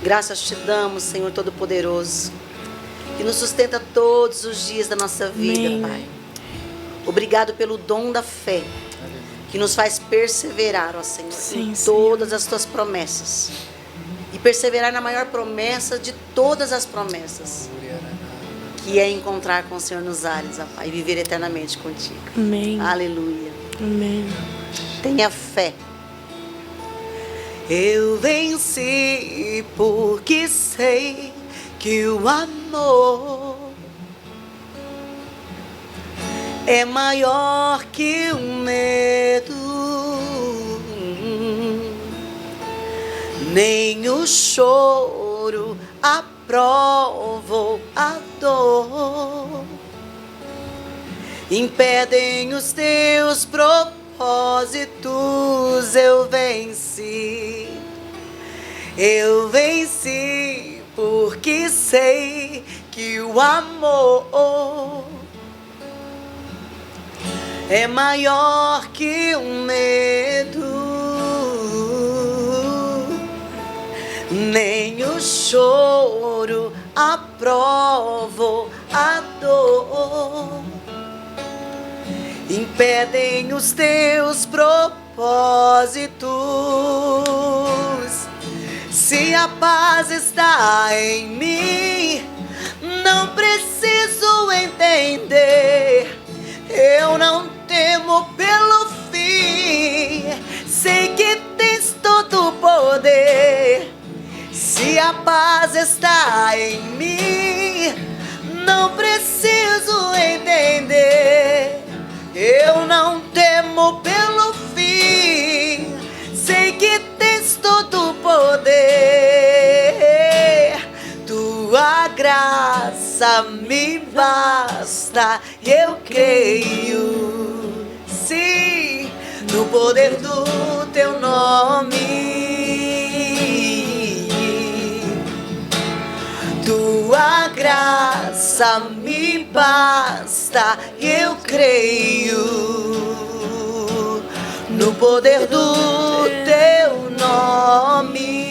Graças te damos, Senhor Todo-Poderoso, que nos sustenta todos os dias da nossa vida, Amém. Pai. Obrigado pelo dom da fé, que nos faz perseverar, ó Senhor, Sim, em Senhor. todas as tuas promessas. E perseverar na maior promessa de todas as promessas, que é encontrar com o Senhor nos ares, ó Pai, e viver eternamente contigo. Amém. Aleluia. Amém. Tenha fé. Eu venci porque sei que o amor é maior que o medo. Nem o choro aprovou a dor. Impedem os teus propósitos. Eu venci. Eu venci porque sei que o amor é maior que o medo. Nem o choro aprovou a dor. Impedem os teus propósitos. Se a paz está em mim, não preciso entender. Eu não temo pelo fim, sei que tens todo o poder. Se a paz está em mim, não preciso entender. Eu não temo pelo fim, sei que tens todo o poder. Tua graça me basta, eu creio, sim, no poder do teu nome. Tua graça me basta, eu creio no poder do teu nome.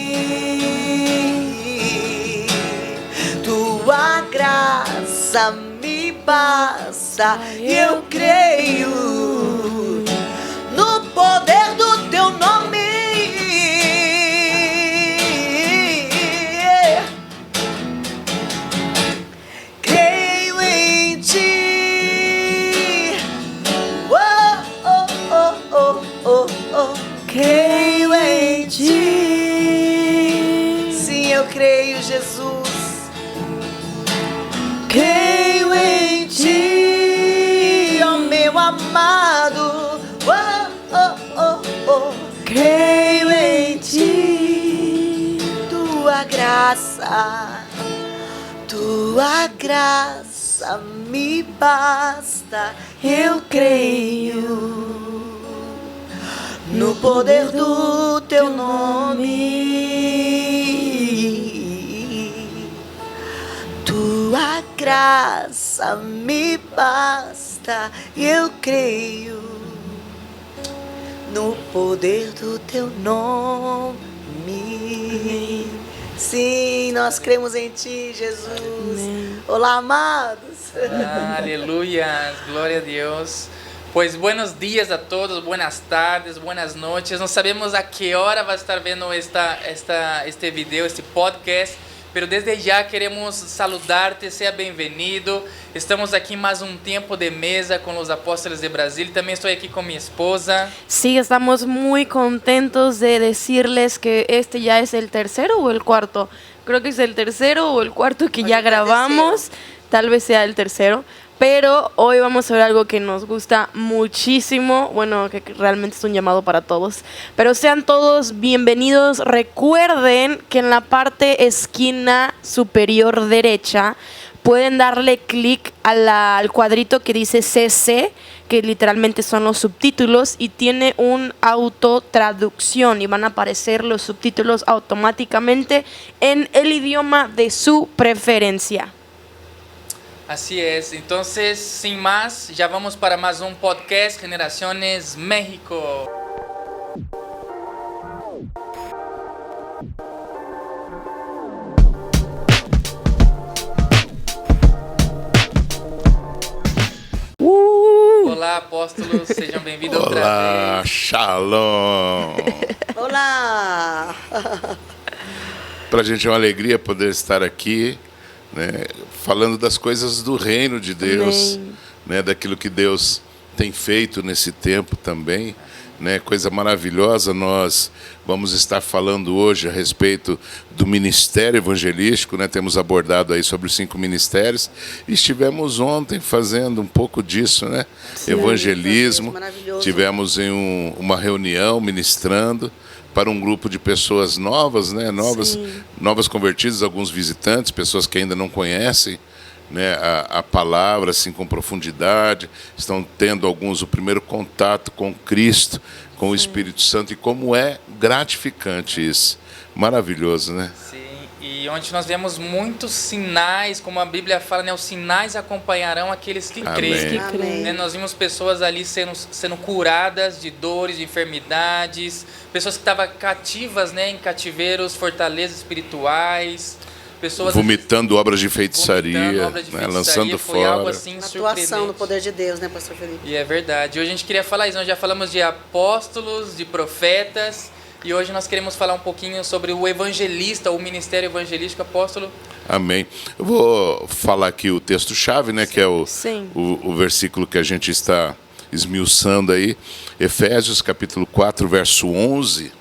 Tua graça me basta, eu creio no poder do teu nome. Creio em ti. Oh, oh, oh, oh, oh, oh. Creio em ti. Sim, eu creio, Jesus. Creio em ti, ó meu amado. Oh, oh, oh, oh. Creio em ti. Tua graça me basta. Eu creio no poder do teu nome. Tua graça me basta. Eu creio no poder do teu nome. Sim, nós cremos em ti, Jesus. Amém. Olá, amados. Aleluya, gloria a Dios. Pues buenos días a todos, buenas tardes, buenas noches. No sabemos a qué hora va a estar viendo este video, este podcast, pero desde ya queremos saludarte, sea bienvenido. Estamos aquí más un tiempo de mesa con los apóstoles de Brasil. También estoy aquí con mi esposa. Sí, estamos muy contentos de decirles que este ya es el tercero o el cuarto. Creo que es el tercero o el cuarto que ya grabamos. Tal vez sea el tercero. Pero hoy vamos a ver algo que nos gusta muchísimo. Bueno, que realmente es un llamado para todos. Pero sean todos bienvenidos. Recuerden que en la parte esquina superior derecha pueden darle clic al cuadrito que dice CC, que literalmente son los subtítulos, y tiene un autotraducción y van a aparecer los subtítulos automáticamente en el idioma de su preferencia. Así es, entonces sin más, ya vamos para más un podcast Generaciones México. apóstolos. Sejam bem-vindos outra Olá, vez. shalom. Olá! Para a gente é uma alegria poder estar aqui, né, falando das coisas do reino de Deus, né, daquilo que Deus tem feito nesse tempo também. Né, coisa maravilhosa. Nós vamos estar falando hoje a respeito do ministério evangelístico, né? Temos abordado aí sobre os 5 ministérios e estivemos ontem fazendo um pouco disso, né? Sim, Evangelismo. maravilhoso. Tivemos em uma reunião ministrando para um grupo de pessoas novas, né? Novas convertidas, alguns visitantes, pessoas que ainda não conhecem, né, a palavra assim com profundidade, estão tendo alguns o primeiro contato com Cristo, com o Espírito Santo, e como é gratificante isso, maravilhoso, né? Sim, e onde nós vemos muitos sinais, como a Bíblia fala, né, os sinais acompanharão aqueles que creem. Amém. Né, nós vimos pessoas ali sendo curadas de dores, de enfermidades, pessoas que estavam cativas, né, em cativeiros, fortalezas espirituais. Pessoas vomitando obras de feitiçaria, obras de né, feitiçaria, lançando foi fora. algo assim Atuação surpreendente. do poder de Deus, né, pastor Felipe? E é verdade. Hoje a gente queria falar isso. Nós já falamos de apóstolos, de profetas, e hoje nós queremos falar um pouquinho sobre o evangelista, o ministério evangelístico. Apóstolo. Amém. Eu vou falar aqui o texto-chave, né, que é o versículo que a gente está esmiuçando aí, Efésios capítulo 4, verso 11.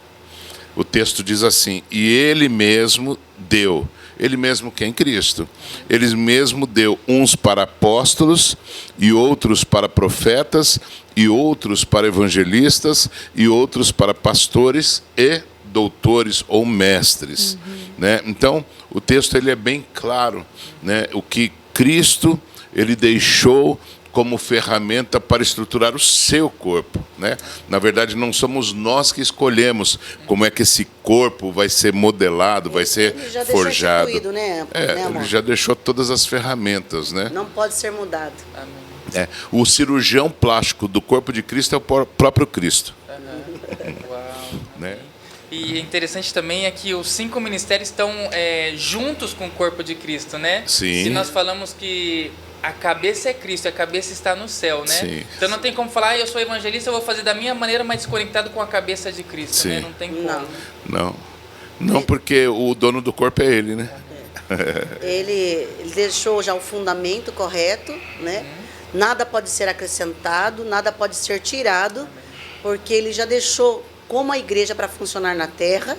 O texto diz assim: e ele mesmo deu. Ele mesmo quem? Cristo. Ele mesmo deu uns para apóstolos, e outros para profetas, e outros para evangelistas, e outros para pastores e doutores ou mestres. Né? Então, o texto ele é bem claro, né? O que Cristo ele deixou como ferramenta para estruturar o seu corpo, né? Na verdade, não somos nós que escolhemos como é que esse corpo vai ser modelado, vai ser forjado. Instituído, né, Ele já deixou todas as ferramentas, né? Não pode ser mudado. Amém. O cirurgião plástico do corpo de Cristo é o próprio Cristo. Uau. Né? E interessante também é que os 5 ministérios estão juntos com o corpo de Cristo, né? Sim. Se nós falamos que a cabeça é Cristo, a cabeça está no céu, né? Sim. Então não tem como falar, eu sou evangelista, eu vou fazer da minha maneira, mas desconectado com a cabeça de Cristo, Sim. né? Não tem como. Não, porque o dono do corpo é ele, né? Ele deixou já o fundamento correto, né? Nada pode ser acrescentado, nada pode ser tirado, porque ele já deixou como a igreja para funcionar na terra,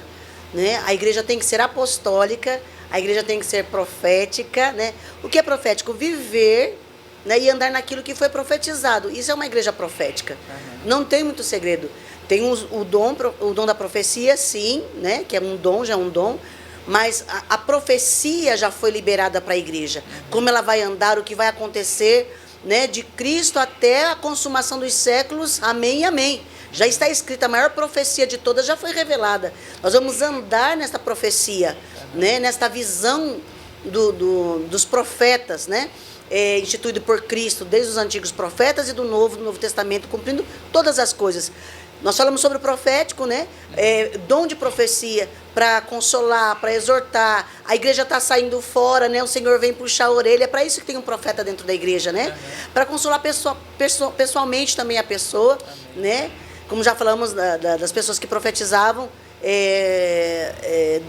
né? A igreja tem que ser apostólica, a igreja tem que ser profética, né? O que é profético? Viver, né? E andar naquilo que foi profetizado. Isso é uma igreja profética. Não tem muito segredo. Tem o dom da profecia, sim, né? Que é um dom, já é um dom. Mas a profecia já foi liberada para a igreja. Como ela vai andar, o que vai acontecer, né? De Cristo até a consumação dos séculos. Amém e amém. Já está escrita, a maior profecia de todas já foi revelada. Nós vamos andar nesta profecia, né? Nesta visão dos profetas, né? Instituído por Cristo, desde os antigos profetas e do Novo Testamento, cumprindo todas as coisas. Nós falamos sobre o profético, né? Dom de profecia para consolar, para exortar. A igreja está saindo fora, né? O Senhor vem puxar a orelha. É para isso que tem um profeta dentro da igreja, né? Para consolar pessoalmente também a pessoa, né? Como já falamos das pessoas que profetizavam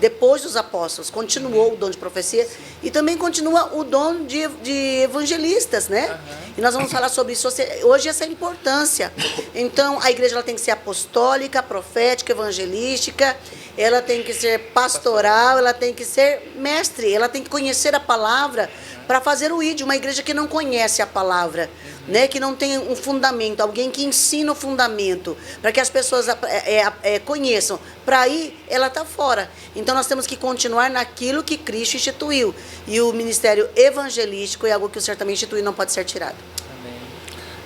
depois dos apóstolos, continuou o dom de profecia e também continua o dom de evangelistas, né? E nós vamos falar sobre isso hoje, essa importância. Então, a igreja ela tem que ser apostólica, profética, evangelística, ela tem que ser pastoral, ela tem que ser mestre, ela tem que conhecer a palavra para fazer o ID. Uma igreja que não conhece a palavra, né, que não tem um fundamento, alguém que ensina o fundamento, para que as pessoas conheçam. Para aí, ela está fora. Então, nós temos que continuar naquilo que Cristo instituiu. E o ministério evangelístico é algo que o Senhor também instituiu e não pode ser tirado. Amém.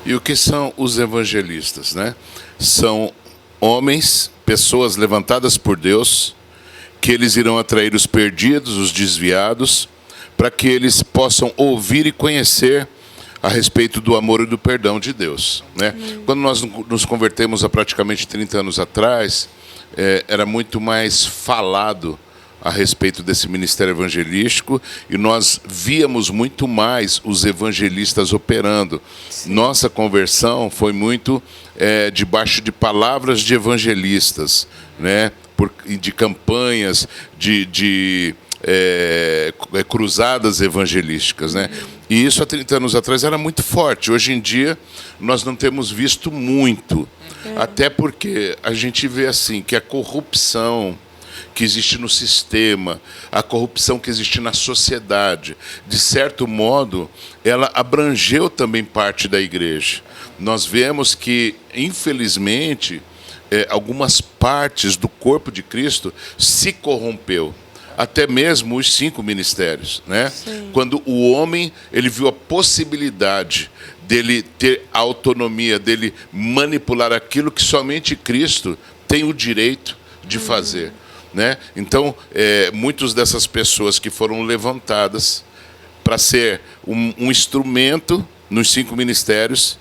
E o que são os evangelistas, né? São homens, pessoas levantadas por Deus, que eles irão atrair os perdidos, os desviados, para que eles possam ouvir e conhecer a respeito do amor e do perdão de Deus, né? Quando nós nos convertemos há praticamente 30 anos atrás, era muito mais falado a respeito desse ministério evangelístico e nós víamos muito mais os evangelistas operando. Sim. Nossa conversão foi muito debaixo de palavras de evangelistas, né? De campanhas, de cruzadas evangelísticas, né? E isso há 30 anos atrás era muito forte. Hoje em dia nós não temos visto muito, até porque a gente vê assim que a corrupção que existe no sistema, a corrupção que existe na sociedade, de certo modo, ela abrangeu também parte da igreja. Nós vemos que, infelizmente, algumas partes do corpo de Cristo se corrompeu. Até mesmo os 5 ministérios, né? Sim. Quando o homem ele viu a possibilidade dele ter a autonomia, dele manipular aquilo que somente Cristo tem o direito de fazer. Né? Então, muitas dessas pessoas que foram levantadas para ser um instrumento nos 5 ministérios,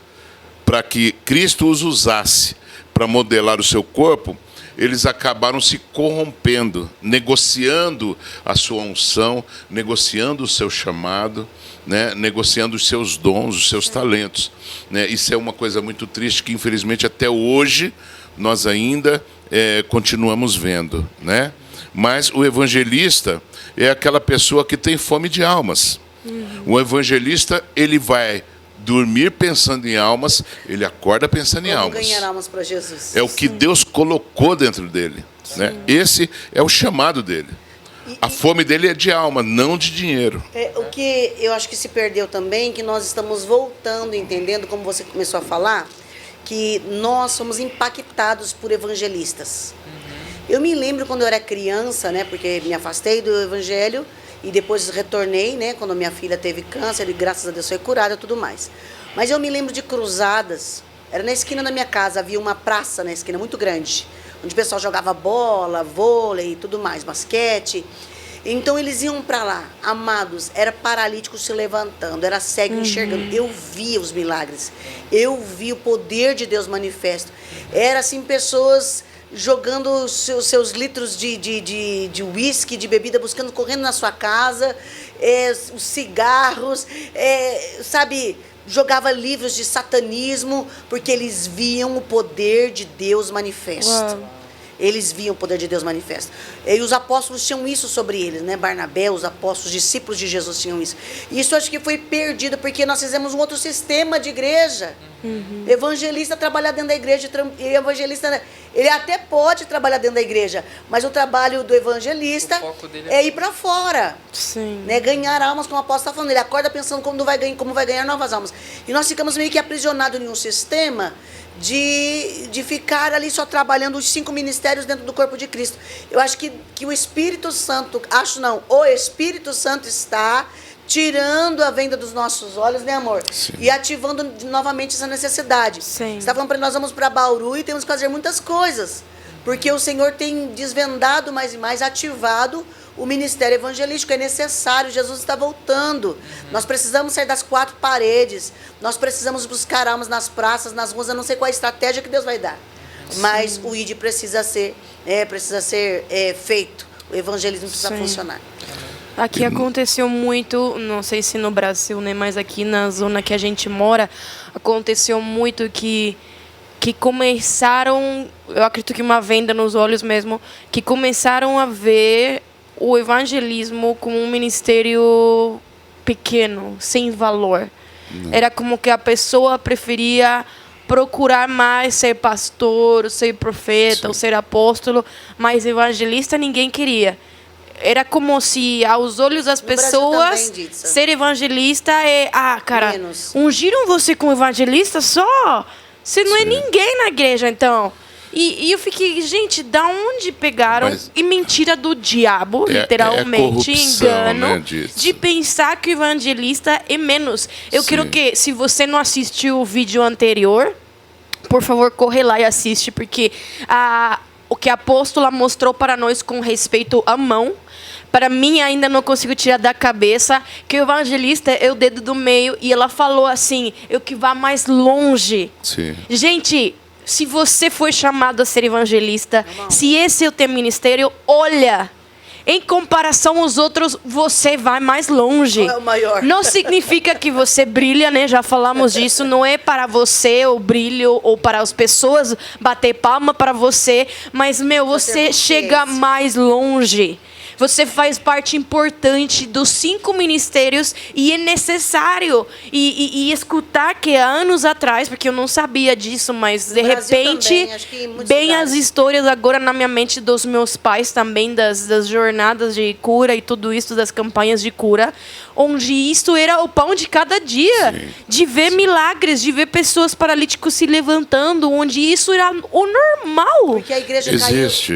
para que Cristo os usasse para modelar o seu corpo, eles acabaram se corrompendo, negociando a sua unção, negociando o seu chamado, né? Negociando os seus dons, os seus talentos. Né? Isso é uma coisa muito triste que, infelizmente, até hoje, nós ainda continuamos vendo, né? Mas o evangelista é aquela pessoa que tem fome de almas. O evangelista, ele vai dormir pensando em almas, ele acorda pensando em almas. Ganhar almas para Jesus. É o que Deus colocou dentro dele, né? Esse é o chamado dele. A fome dele é de alma, não de dinheiro. O que eu acho que se perdeu também, que nós estamos voltando, entendendo, como você começou a falar, que nós somos impactados por evangelistas. Eu me lembro quando eu era criança, né, porque me afastei do evangelho e depois retornei, né, quando minha filha teve câncer e graças a Deus foi curada e tudo mais. Mas eu me lembro de cruzadas, era na esquina da minha casa, havia uma praça na esquina muito grande, onde o pessoal jogava bola, vôlei e tudo mais, basquete. Então eles iam para lá, amados, era paralítico se levantando, era cego enxergando. Eu via os milagres, eu vi o poder de Deus manifesto. Era assim, pessoas jogando seus litros de uísque, de bebida, buscando, correndo na sua casa, os cigarros, sabe, jogava livros de satanismo, porque eles viam o poder de Deus manifesto. Uau. Eles viam o poder de Deus manifesto. E os apóstolos tinham isso sobre eles, né? Barnabé, os apóstolos, os discípulos de Jesus tinham isso. E isso acho que foi perdido, porque nós fizemos um outro sistema de igreja. Evangelista trabalhar dentro da igreja, evangelista, ele até pode trabalhar dentro da igreja, mas o trabalho do evangelista é ir para fora. Sim. Né? Ganhar almas, como o apóstolo está falando. Ele acorda pensando como vai ganhar novas almas. E nós ficamos meio que aprisionados em um sistema de ficar ali só trabalhando os 5 ministérios dentro do corpo de Cristo. Eu acho que o Espírito Santo, o Espírito Santo está tirando a venda dos nossos olhos, né, amor? Sim. E ativando novamente essa necessidade. Sim. Você está falando para nós vamos para Bauru e temos que fazer muitas coisas, porque o Senhor tem desvendado mais e mais, ativado o ministério evangelístico. É necessário, Jesus está voltando. Nós precisamos sair das 4 paredes, nós precisamos buscar almas nas praças, nas ruas. Eu não sei qual a estratégia que Deus vai dar. Sim. Mas o ID precisa ser feito. O evangelismo precisa funcionar. Aqui aconteceu muito, não sei se no Brasil, né, mas aqui na zona que a gente mora, aconteceu muito que começaram, eu acredito que uma venda nos olhos mesmo, que começaram a ver o evangelismo como um ministério pequeno, sem valor. Era como que a pessoa preferia procurar mais ser pastor, ser profeta, ou ser apóstolo, mas evangelista ninguém queria. Era como se, aos olhos das pessoas, ser evangelista cara, ungiram você como evangelista só? Você não é ninguém na igreja, então. E eu fiquei, gente, da onde pegaram? E mentira do diabo, literalmente, engano, né, de pensar que o evangelista é menos. Eu quero que, se você não assistiu o vídeo anterior, por favor, corre lá e assiste, porque o que a apóstola mostrou para nós com respeito à mão, para mim ainda não consigo tirar da cabeça que o evangelista é o dedo do meio, e ela falou assim, eu que vá mais longe. Sim. Gente, se você foi chamado a ser evangelista, se esse é o teu ministério, olha, em comparação aos outros, você vai mais longe. Qual é o maior? Não significa que você brilha, né? Já falamos disso. Não é para você o brilho ou para as pessoas bater palma para você. Mas, você chega mais longe. Você faz parte importante dos 5 ministérios e é necessário e escutar que há anos atrás, porque eu não sabia disso, mas de repente, bem as histórias agora na minha mente dos meus pais também, das jornadas de cura e tudo isso, das campanhas de cura, onde isso era o pão de cada dia, de ver milagres, de ver pessoas paralíticas se levantando, onde isso era o normal. Porque a igreja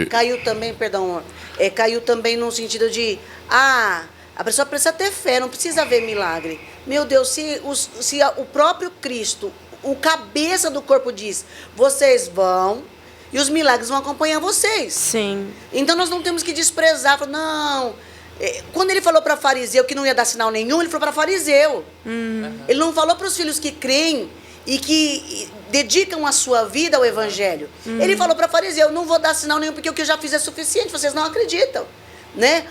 caiu também, perdão, caiu também no sentido de, a pessoa precisa ter fé, não precisa ver milagre. Meu Deus, se o próprio Cristo, o cabeça do corpo diz, vocês vão e os milagres vão acompanhar vocês. Sim. Então nós não temos que desprezar, falar, não. Quando ele falou para fariseu que não ia dar sinal nenhum, ele falou para fariseu. Ele não falou para os filhos que creem e que dedicam a sua vida ao evangelho. Ele falou para fariseu, não vou dar sinal nenhum porque o que eu já fiz é suficiente, vocês não acreditam, né?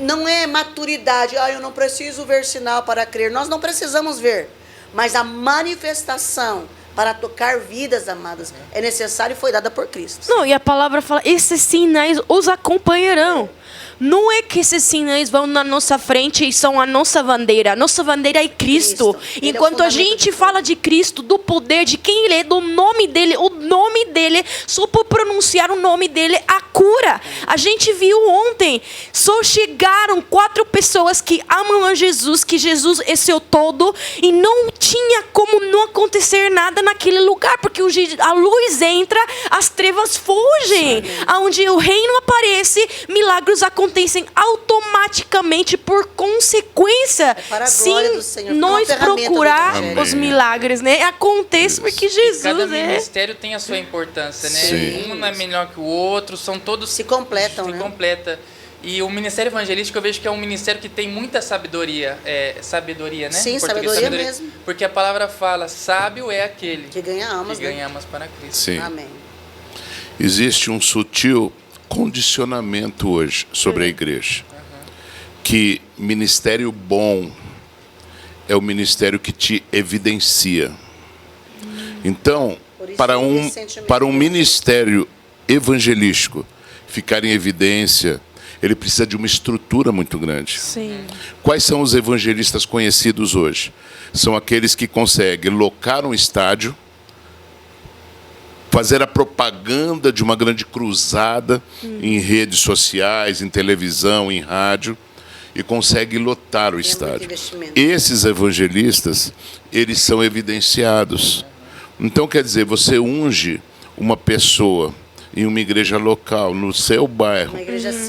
Não é maturidade, eu não preciso ver sinal para crer. Nós não precisamos ver, mas a manifestação para tocar vidas, amadas, é necessário e foi dada por Cristo. Não, e a palavra fala, esses sinais os acompanharão. Não é que esses sinais vão na nossa frente e são a nossa bandeira. A nossa bandeira é Cristo. Enquanto a gente fala de Cristo, do poder, de quem Ele é, do nome dEle, o nome dEle, só por pronunciar o nome dEle, a cura. A gente viu ontem, só chegaram 4 pessoas que amam a Jesus, que Jesus é seu todo, e não tinha como não acontecer nada naquele lugar, porque a luz entra, as trevas fogem. Onde o reino aparece, milagres acontecem automaticamente por consequência. Para a glória do Senhor, nós procurar os milagres, né? Acontece porque Jesus cada ministério tem a sua importância, né? Sim. Um não é melhor que o outro, são todos se completam, né? Completa. E o ministério evangelístico eu vejo que é um ministério que tem muita sabedoria, sabedoria, né? Sim, sabedoria mesmo. Porque a palavra fala, sábio é aquele que ganha almas, para Cristo. Sim. Amém. Existe um sutil condicionamento hoje sobre a igreja, que ministério bom é o ministério que te evidencia. Então, para um ministério evangelístico ficar em evidência, ele precisa de uma estrutura muito grande. Sim. Quais são os evangelistas conhecidos hoje? São aqueles que conseguem locar um estádio, fazer a propaganda de uma grande cruzada em redes sociais, em televisão, em rádio, e consegue lotar o estádio. Esses evangelistas, eles são evidenciados. Então, quer dizer, você unge uma pessoa em uma igreja local, no seu bairro,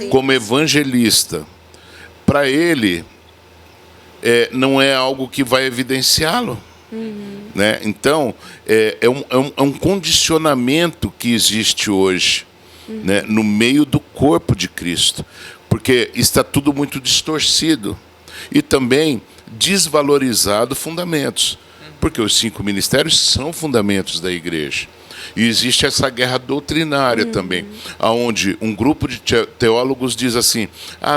como evangelista. Para ele, não é algo que vai evidenciá-lo. Né? Então, é um condicionamento que existe hoje, né, no meio do corpo de Cristo, porque está tudo muito distorcido e também desvalorizado fundamentos, porque os 5 ministérios são fundamentos da igreja. E existe essa guerra doutrinária também, onde um grupo de teólogos diz assim,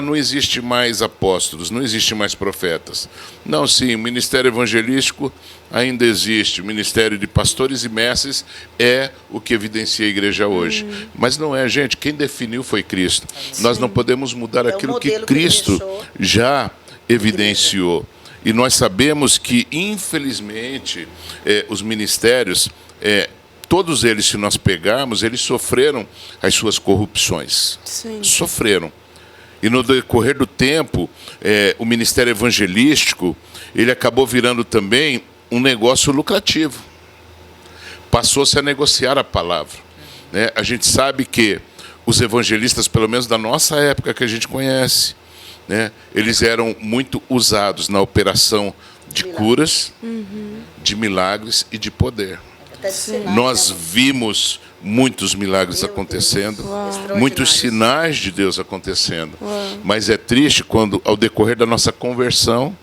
não existe mais apóstolos, não existe mais profetas. Não, sim, o ministério evangelístico ainda existe, o ministério de pastores e mestres é o que evidencia a igreja hoje. Mas não é, gente, quem definiu foi Cristo. Sim. Nós não podemos mudar aquilo que Cristo já evidenciou. E nós sabemos que, infelizmente, os ministérios... todos eles, se nós pegarmos, eles sofreram as suas corrupções. Sim. Sofreram. E no decorrer do tempo, o ministério evangelístico, ele acabou virando também um negócio lucrativo. Passou-se a negociar a palavra. Né? A gente sabe que os evangelistas, pelo menos da nossa época que a gente conhece, né, eles eram muito usados na operação de curas, de milagres e de poder. Nós vimos muitos milagres acontecendo, muitos sinais de Deus acontecendo. Mas é triste quando, ao decorrer da nossa conversão,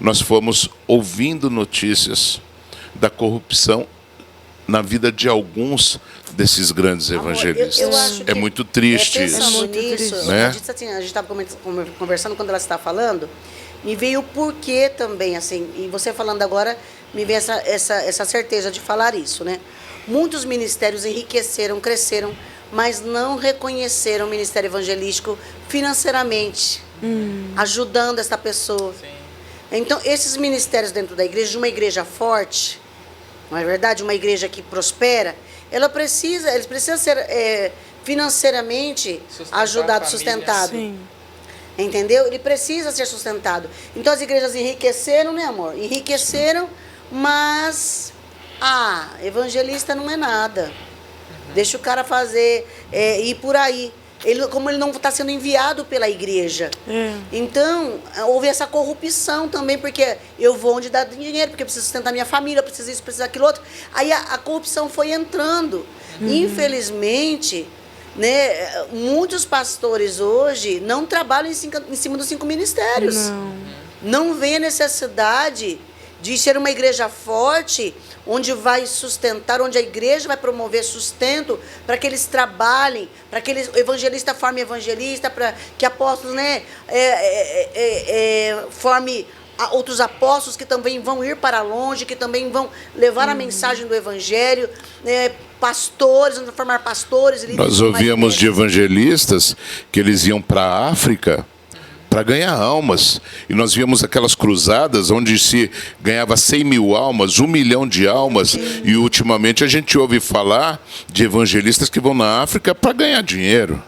nós fomos ouvindo notícias da corrupção na vida de alguns desses grandes evangelistas. Eu acho é que muito triste pensando isso. nisso, Né? a gente estava conversando quando ela está falando, me veio o porquê também, assim, e você falando agora, me veio essa certeza de falar isso, né? Muitos ministérios enriqueceram, cresceram, mas não reconheceram o ministério evangelístico financeiramente, ajudando essa pessoa. Sim. Então, esses ministérios dentro da igreja, de uma igreja forte, não é verdade? Uma igreja que prospera, eles precisam ser financeiramente ajudado, sustentado. Sim. Entendeu? Ele precisa ser sustentado. Então, as igrejas enriqueceram, né, amor? Enriqueceram, mas... evangelista não é nada. Deixa o cara fazer, ir por aí. Como ele não está sendo enviado pela igreja. Então, houve essa corrupção também, porque eu vou onde dá dinheiro, porque eu preciso sustentar minha família, eu preciso isso, preciso aquilo outro. Aí a corrupção foi entrando. Infelizmente, né, muitos pastores hoje não trabalham em cima dos 5 ministérios. Não vê a necessidade de ser uma igreja forte, onde vai sustentar, onde a igreja vai promover sustento para que eles trabalhem, para que o evangelista forme evangelista, para que apóstolos, né, forme outros apóstolos que também vão ir para longe, que também vão levar a mensagem do evangelho, pastores, vão formar pastores. Nós ouvíamos de evangelistas que eles iam para a África para ganhar almas. E nós víamos aquelas cruzadas onde se ganhava 100 mil almas, 1 milhão de almas. E ultimamente a gente ouve falar de evangelistas que vão na África para ganhar dinheiro.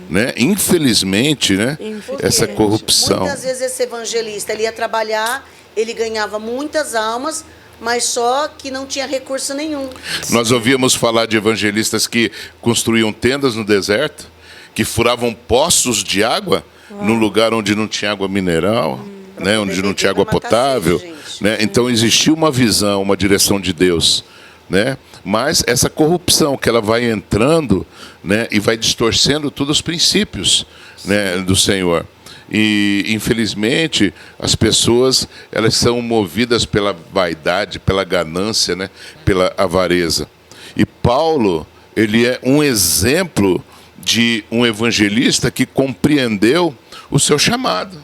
Né? Infelizmente, né? Essa corrupção. Muitas vezes esse evangelista ele ia trabalhar, ele ganhava muitas almas, mas só que não tinha recurso nenhum. Nós ouvíamos falar de evangelistas que construíam tendas no deserto, que furavam poços de água num lugar onde não tinha água mineral, né, onde não tinha água potável. Né? Então existia uma visão, uma direção de Deus. Né? Mas essa corrupção que ela vai entrando, né, e vai distorcendo todos os princípios, né, do Senhor. E, infelizmente, as pessoas elas são movidas pela vaidade, pela ganância, né, pela avareza. E Paulo, ele é um exemplo de um evangelista que compreendeu o seu chamado.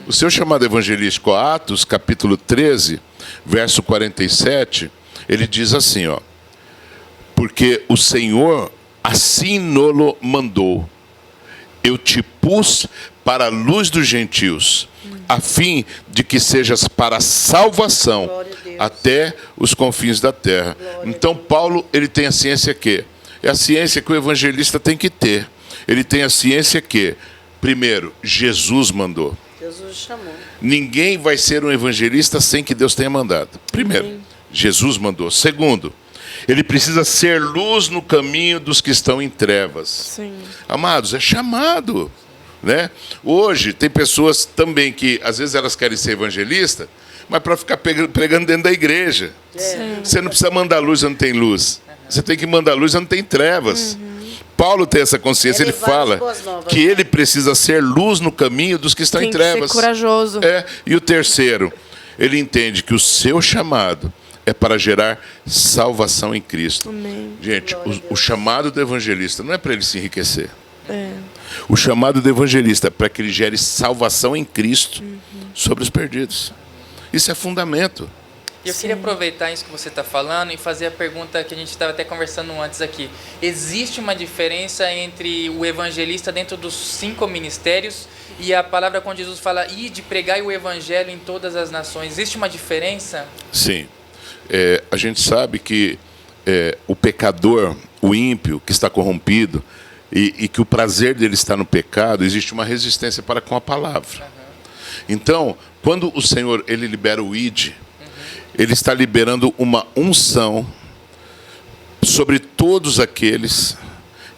O seu chamado evangelístico, Atos, capítulo 13, verso 47, ele diz assim, ó: porque o Senhor assim nolo mandou, eu te pus para a luz dos gentios, a fim de que sejas para a salvação até os confins da terra. Então Paulo, ele tem a ciência que é a ciência que o evangelista tem que ter. Ele tem a ciência que, primeiro, Jesus mandou. Jesus chamou. Ninguém vai ser um evangelista sem que Deus tenha mandado. Primeiro, Jesus mandou. Segundo, ele precisa ser luz no caminho dos que estão em trevas. Sim. Amados, é chamado. Né? Hoje, tem pessoas também que, às vezes, elas querem ser evangelista, mas para ficar pregando dentro da igreja. Você não precisa mandar luz onde tem luz. Você tem que mandar luz onde tem trevas. Paulo tem essa consciência, ele fala que ele precisa ser luz no caminho dos que estão em trevas. Tem que ser corajoso. E o terceiro, ele entende que o seu chamado é para gerar salvação em Cristo. Amém. Gente, o chamado do evangelista não é para ele se enriquecer. O chamado do evangelista é para que ele gere salvação em Cristo sobre os perdidos. Isso é fundamento. Eu queria aproveitar isso que você está falando e fazer a pergunta que a gente estava até conversando antes aqui. Existe uma diferença entre o evangelista dentro dos 5 ministérios e a palavra quando Jesus fala ide, pregai o evangelho em todas as nações? Existe uma diferença? Sim. A gente sabe que o pecador, o ímpio que está corrompido e que o prazer dele está no pecado, existe uma resistência para com a palavra. Então, quando o Senhor ele libera o ide, ele está liberando uma unção sobre todos aqueles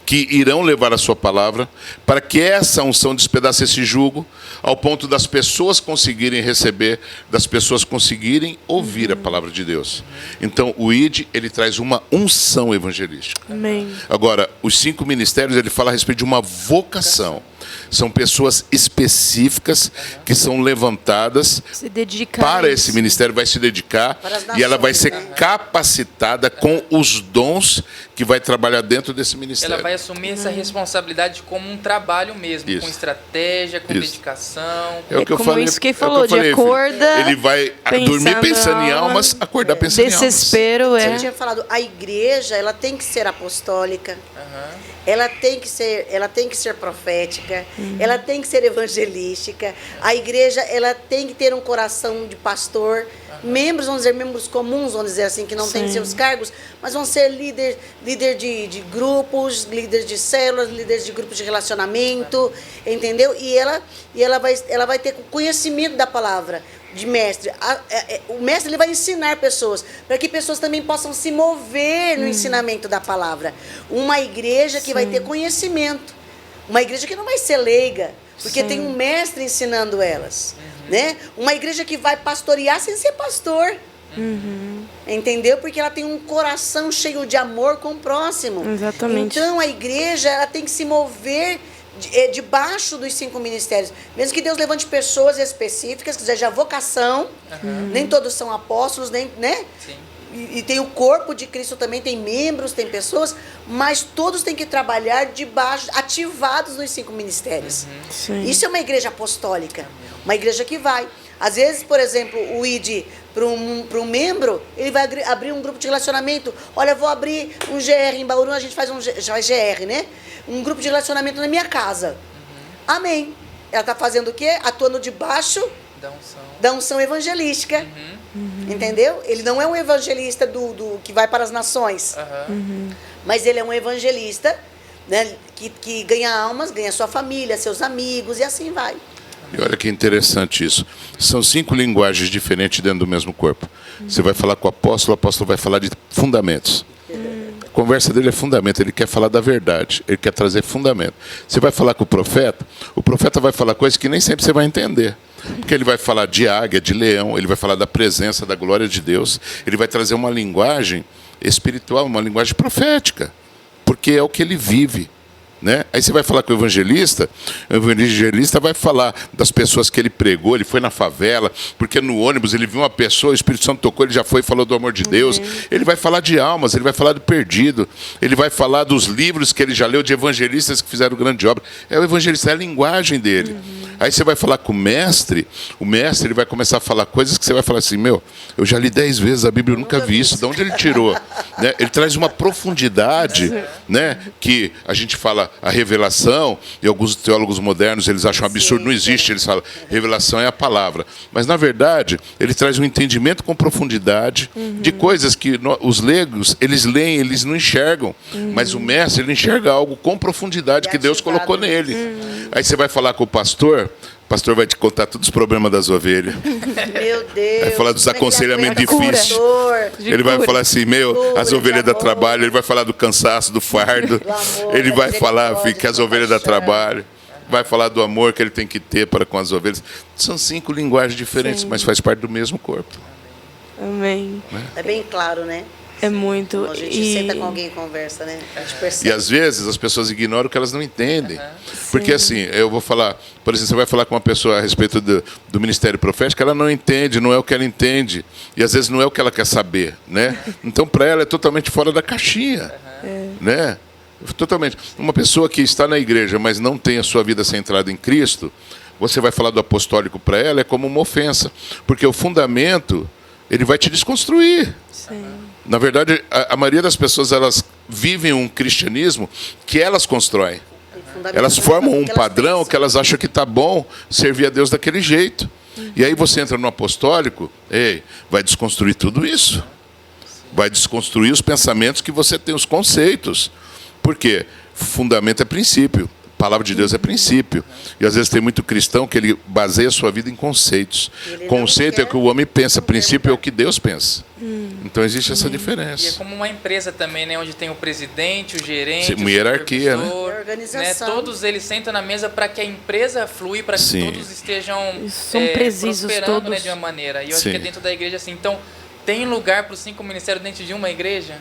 que irão levar a sua palavra, para que essa unção despedace esse jugo, ao ponto das pessoas conseguirem receber, das pessoas conseguirem ouvir a palavra de Deus. Então, o ID, ele traz uma unção evangelística. Amém. Agora, os 5 ministérios, ele fala a respeito de uma vocação. São pessoas específicas que são levantadas para esse ministério, vai se dedicar e ela vai ser capacitada com os dons que vai trabalhar dentro desse ministério. Ela vai assumir essa responsabilidade como um trabalho mesmo, com estratégia, com dedicação. É o que eu como falei, isso que falou, de acorda. Ele vai dormir pensando em almas, acordar pensando em almas. Desespero, Você tinha falado, a igreja, ela tem que ser apostólica. Ela tem que ser profética, ela tem que ser evangelística. A igreja, ela tem que ter um coração de pastor. Membros, vamos dizer, membros comuns, vamos dizer assim, que não têm seus cargos, mas vão ser líder de grupos, líderes de células, líderes de grupos de relacionamento, entendeu? E ela vai ter conhecimento da palavra de mestre. O mestre, ele vai ensinar pessoas, para que pessoas também possam se mover no ensinamento da palavra. Uma igreja que vai ter conhecimento. Uma igreja que não vai ser leiga, porque tem um mestre ensinando elas. Né? Uma igreja que vai pastorear sem ser pastor. Entendeu? Porque ela tem um coração cheio de amor com o próximo. Exatamente. Então a igreja, ela tem que se mover debaixo dos 5 ministérios. Mesmo que Deus levante pessoas específicas, que seja vocação, nem todos são apóstolos, né? Sim. E tem o corpo de Cristo também, tem membros, tem pessoas, mas todos têm que trabalhar debaixo, ativados nos 5 ministérios. Isso é uma igreja apostólica, uma igreja que vai. Às vezes, por exemplo, o ID para um membro, ele vai abrir um grupo de relacionamento. Olha, vou abrir um GR em Bauru, a gente faz GR, né? Um grupo de relacionamento na minha casa. Amém. Ela está fazendo o quê? Atuando debaixo da unção evangelística. Entendeu? Ele não é um evangelista do que vai para as nações. Mas ele é um evangelista, né, que ganha almas, ganha sua família, seus amigos, e assim vai. E olha que interessante isso. São 5 linguagens diferentes dentro do mesmo corpo. Você vai falar com o apóstolo vai falar de fundamentos. A conversa dele é fundamento, ele quer falar da verdade, ele quer trazer fundamento. Você vai falar com o profeta vai falar coisas que nem sempre você vai entender. Porque ele vai falar de águia, de leão, ele vai falar da presença, da glória de Deus, ele vai trazer uma linguagem espiritual, uma linguagem profética, porque é o que ele vive. Né? Aí você vai falar com o evangelista vai falar das pessoas que ele pregou, ele foi na favela, porque no ônibus ele viu uma pessoa, o Espírito Santo tocou, ele já foi e falou do amor de Deus. Ele vai falar de almas, ele vai falar do perdido, ele vai falar dos livros que ele já leu, de evangelistas que fizeram grande obra. É o evangelista, é a linguagem dele. Aí você vai falar com o mestre ele vai começar a falar coisas que você vai falar assim, eu já li 10 vezes a Bíblia, eu nunca vi isso, de onde ele tirou? Né? Ele traz uma profundidade, né, que a gente fala a revelação, e alguns teólogos modernos eles acham absurdo, não existe, eles falam, revelação é a palavra. Mas, na verdade, ele traz um entendimento com profundidade de coisas que os leigos, eles leem, eles não enxergam, mas o mestre, ele enxerga algo com profundidade que Deus colocou nele. Aí você vai falar com o pastor vai te contar todos os problemas das ovelhas. Meu Deus. Vai falar dos aconselhamentos difíceis. Ele vai falar assim, as ovelhas dão trabalho. Ele vai falar do cansaço, do fardo. Ele vai falar que as ovelhas dão trabalho. Vai falar do amor que ele tem que ter para com as ovelhas. São 5 linguagens diferentes, mas faz parte do mesmo corpo. Amém. É bem claro, né? É muito. A gente senta com alguém e conversa, né? A gente percebe. E às vezes as pessoas ignoram o que elas não entendem. Porque assim, eu vou falar, por exemplo, você vai falar com uma pessoa a respeito do ministério profético, ela não entende, não é o que ela entende. E às vezes não é o que ela quer saber, né? Então para ela é totalmente fora da caixinha, né? Totalmente. Uma pessoa que está na igreja, mas não tem a sua vida centrada em Cristo, você vai falar do apostólico para ela, é como uma ofensa. Porque o fundamento, ele vai te desconstruir. Sim. Na verdade, a maioria das pessoas, elas vivem um cristianismo que elas constroem. Elas formam um padrão que elas acham que está bom servir a Deus daquele jeito. E aí você entra no apostólico, vai desconstruir tudo isso. Vai desconstruir os pensamentos que você tem, os conceitos. Por quê? Fundamento é princípio. A palavra de Deus é princípio. E às vezes tem muito cristão que ele baseia a sua vida em conceitos. Conceito é o que o homem pensa, princípio é o que Deus pensa. Então existe essa diferença. E é como uma empresa também, né, onde tem o presidente, o gerente, uma hierarquia, né? Organização. Todos eles sentam na mesa para que a empresa flui, para que todos estejam prosperando, todos. né, de uma maneira. E eu acho que é dentro da igreja assim. Então, tem lugar para os 5 ministérios dentro de uma igreja?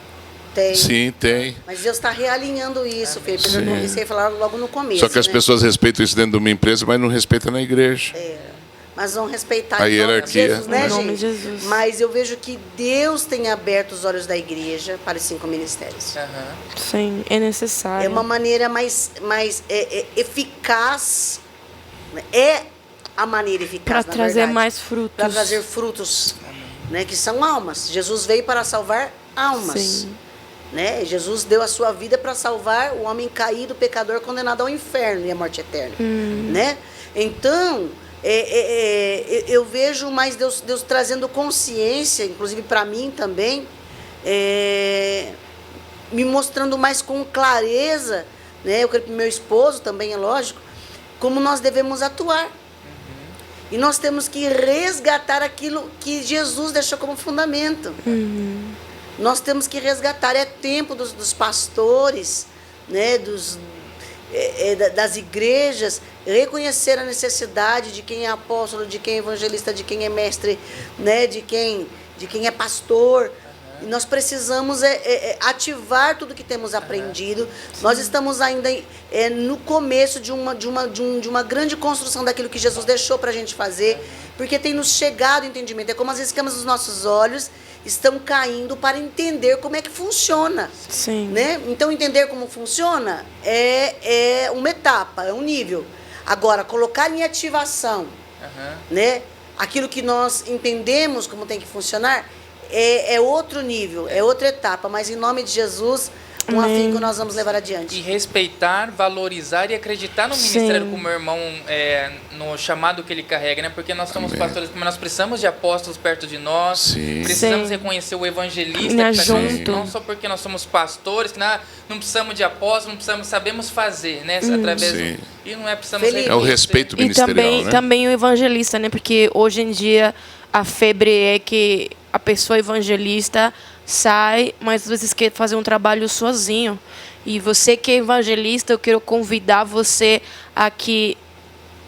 Tem. Sim, tem. Mas Deus está realinhando isso, Felipe. Eu comecei a falar logo no começo. Só que as pessoas respeitam isso dentro de uma empresa, mas não respeitam na igreja. Mas vão respeitar a hierarquia. Jesus, né, em nome gente? de Jesus. Mas eu vejo que Deus tem aberto os olhos da igreja para os 5 ministérios. Sim, é necessário. É uma maneira mais eficaz, né? É a maneira eficaz, para trazer mais frutos. Para trazer frutos, né, que são almas. Jesus veio para salvar almas. Sim. Né? Jesus deu a sua vida para salvar o homem caído, pecador, condenado ao inferno e à morte eterna. Né? Então, eu vejo mais Deus trazendo consciência, inclusive para mim também, me mostrando mais com clareza, né? Eu creio que meu esposo também, é lógico, como nós devemos atuar. E nós temos que resgatar aquilo que Jesus deixou como fundamento. Nós temos que resgatar. É tempo dos pastores, né, das igrejas, reconhecer a necessidade de quem é apóstolo, de quem é evangelista, de quem é mestre, né, de quem é pastor. E nós precisamos ativar tudo que temos aprendido. Nós estamos ainda no começo de uma grande construção daquilo que Jesus deixou para a gente fazer, porque tem nos chegado o entendimento. É como as escamas dos nossos olhos estão caindo para entender como é que funciona. Sim. Né? Então, entender como funciona é uma etapa, é um nível. Agora, colocar em ativação, né, aquilo que nós entendemos como tem que funcionar, é outro nível, é outra etapa, mas em nome de Jesus, um afinco nós vamos levar adiante. E respeitar, valorizar e acreditar no ministério com o meu irmão, no chamado que ele carrega, né? Porque nós somos pastores, mas nós precisamos de apóstolos perto de nós. Sim. Precisamos reconhecer o evangelista que está junto. Não só porque nós somos pastores, que não precisamos de apóstolos, sabemos fazer, né? Através e não precisamos Felipe. É o respeito ministerial, e também o evangelista, né? Porque hoje em dia a febre é que a pessoa evangelista sai, mas às vezes quer fazer um trabalho sozinho. E você que é evangelista, eu quero convidar você a que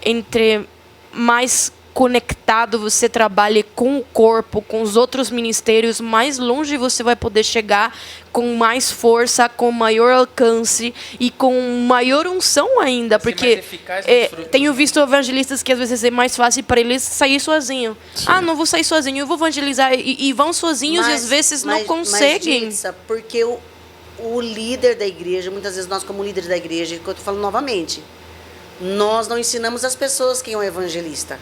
entre mais conectado você trabalhe com o corpo, com os outros ministérios, mais longe você vai poder chegar com mais força, com maior alcance e com maior unção ainda, porque tenho visto evangelistas que às vezes é mais fácil para eles sair sozinho. Não vou sair sozinho, eu vou evangelizar, e vão sozinhos e às vezes não conseguem. Porque o líder da igreja, muitas vezes nós como líderes da igreja, que eu estou falando novamente, nós não ensinamos as pessoas quem é um evangelista.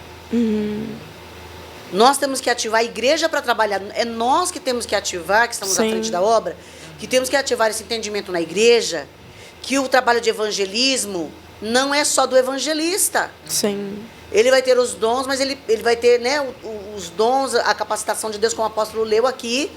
Nós temos que ativar a igreja para trabalhar. É nós que temos que ativar, que estamos à frente da obra, que temos que ativar esse entendimento na igreja, que o trabalho de evangelismo não é só do evangelista. Sim. Ele vai ter os dons, mas ele vai ter, né, os dons, a capacitação de Deus, como o apóstolo leu aqui,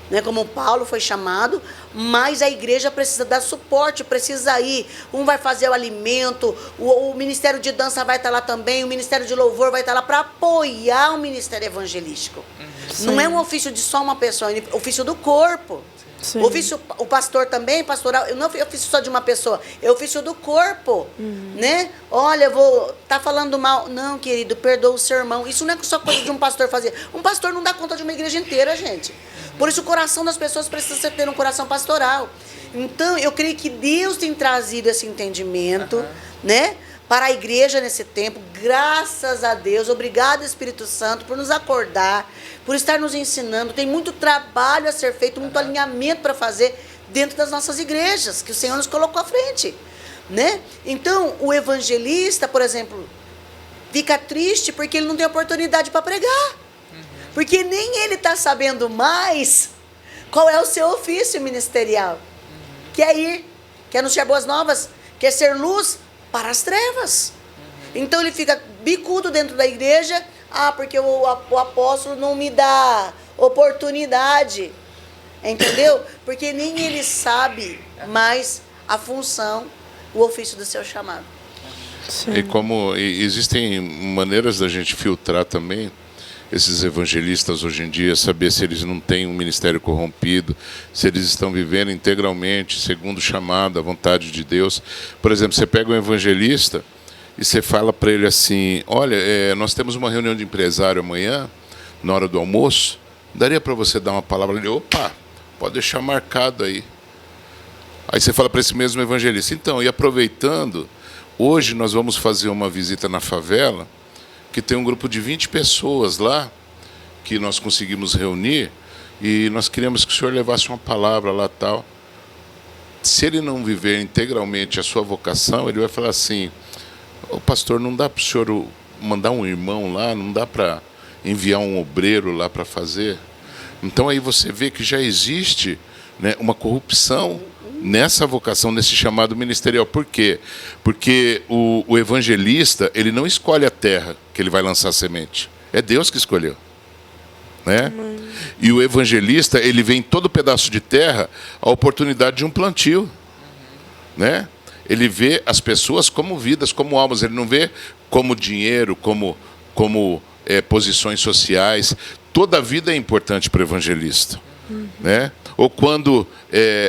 né, como Paulo foi chamado, mas a igreja precisa dar suporte, precisa ir. Um vai fazer o alimento, o Ministério de Dança vai estar lá também, o Ministério de Louvor vai estar lá para apoiar o Ministério Evangelístico. Não é um ofício de só uma pessoa, é um ofício do corpo. O ofício, o pastor também, pastoral, não é ofício só de uma pessoa, é ofício do corpo, né? Olha, tá falando mal. Não, querido, perdoa o seu irmão. Isso não é só coisa de um pastor fazer. Um pastor não dá conta de uma igreja inteira, gente. Por isso o coração das pessoas precisa ter um coração pastoral. Então, eu creio que Deus tem trazido esse entendimento, né, para a igreja nesse tempo. Graças a Deus. Obrigado, Espírito Santo, por nos acordar, por estar nos ensinando. Tem muito trabalho a ser feito, muito alinhamento para fazer dentro das nossas igrejas, que o Senhor nos colocou à frente, né? Então, o evangelista, por exemplo, fica triste porque ele não tem oportunidade para pregar. Porque nem ele está sabendo mais qual é o seu ofício ministerial. Quer ir, quer anunciar boas novas, quer ser luz para as trevas. Então ele fica bicudo dentro da igreja, porque o apóstolo não me dá oportunidade. Entendeu? Porque nem ele sabe mais a função, o ofício do seu chamado. E existem maneiras da gente filtrar também esses evangelistas hoje em dia, saber se eles não têm um ministério corrompido, se eles estão vivendo integralmente, segundo o chamado, a vontade de Deus. Por exemplo, você pega um evangelista e você fala para ele assim, olha, nós temos uma reunião de empresário amanhã, na hora do almoço, daria para você dar uma palavra ali? Opa, pode deixar marcado aí. Aí você fala para esse mesmo evangelista, então, e aproveitando, hoje nós vamos fazer uma visita na favela, que tem um grupo de 20 pessoas lá, que nós conseguimos reunir, e nós queríamos que o senhor levasse uma palavra lá tal. Se ele não viver integralmente a sua vocação, ele vai falar assim, ô pastor, não dá para o senhor mandar um irmão lá, não dá para enviar um obreiro lá para fazer? Então aí você vê que já existe, né, uma corrupção nessa vocação, nesse chamado ministerial. Por quê? Porque o evangelista, ele não escolhe a terra que ele vai lançar semente. É Deus que escolheu. Né? E o evangelista, ele vê em todo pedaço de terra a oportunidade de um plantio. Né? Ele vê as pessoas como vidas, como almas. Ele não vê como dinheiro, como posições sociais. Toda vida é importante para o evangelista. Né? Ou quando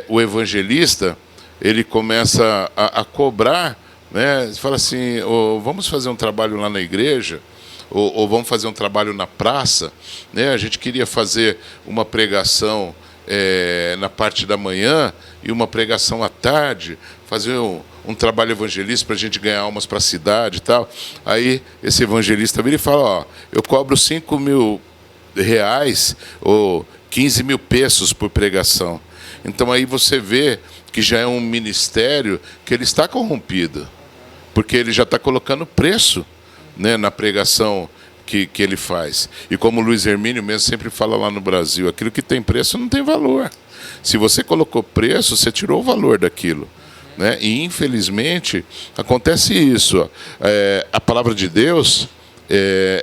o evangelista ele começa a cobrar, né? Fala assim, vamos fazer um trabalho lá na igreja, ou vamos fazer um trabalho na praça, né? A gente queria fazer uma pregação na parte da manhã e uma pregação à tarde, fazer um trabalho evangelista para a gente ganhar almas para a cidade e tal. Aí esse evangelista vira e fala, eu cobro 5 mil reais ou 15 mil pesos por pregação. Então aí você vê que já é um ministério que ele está corrompido, porque ele já está colocando preço, né, na pregação que ele faz. E como o Luiz Hermínio mesmo sempre fala lá no Brasil, aquilo que tem preço não tem valor. Se você colocou preço, você tirou o valor daquilo. Né? E infelizmente acontece isso. A palavra de Deus,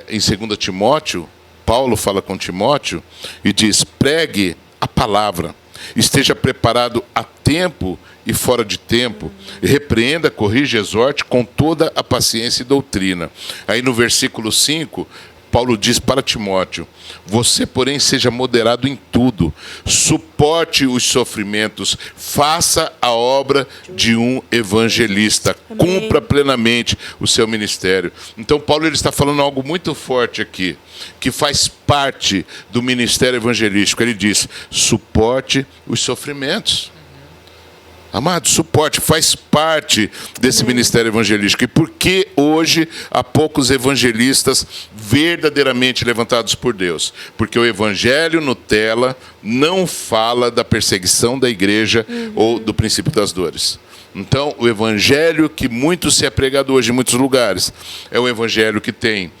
em 2 Timóteo, Paulo fala com Timóteo e diz, pregue a palavra, esteja preparado a tempo e fora de tempo, repreenda, corrija, exorte com toda a paciência e doutrina. Aí no versículo 5, Paulo diz para Timóteo, você, porém, seja moderado em tudo, suporte os sofrimentos, faça a obra de um evangelista, cumpra plenamente o seu ministério. Então, Paulo ele está falando algo muito forte aqui, que faz parte do ministério evangelístico. Ele diz, suporte os sofrimentos. Amado, suporte faz parte desse ministério evangelístico. E por que hoje há poucos evangelistas verdadeiramente levantados por Deus? Porque o evangelho Nutella não fala da perseguição da igreja ou do princípio das dores. Então, o evangelho que muito se é pregado hoje em muitos lugares é o evangelho que tem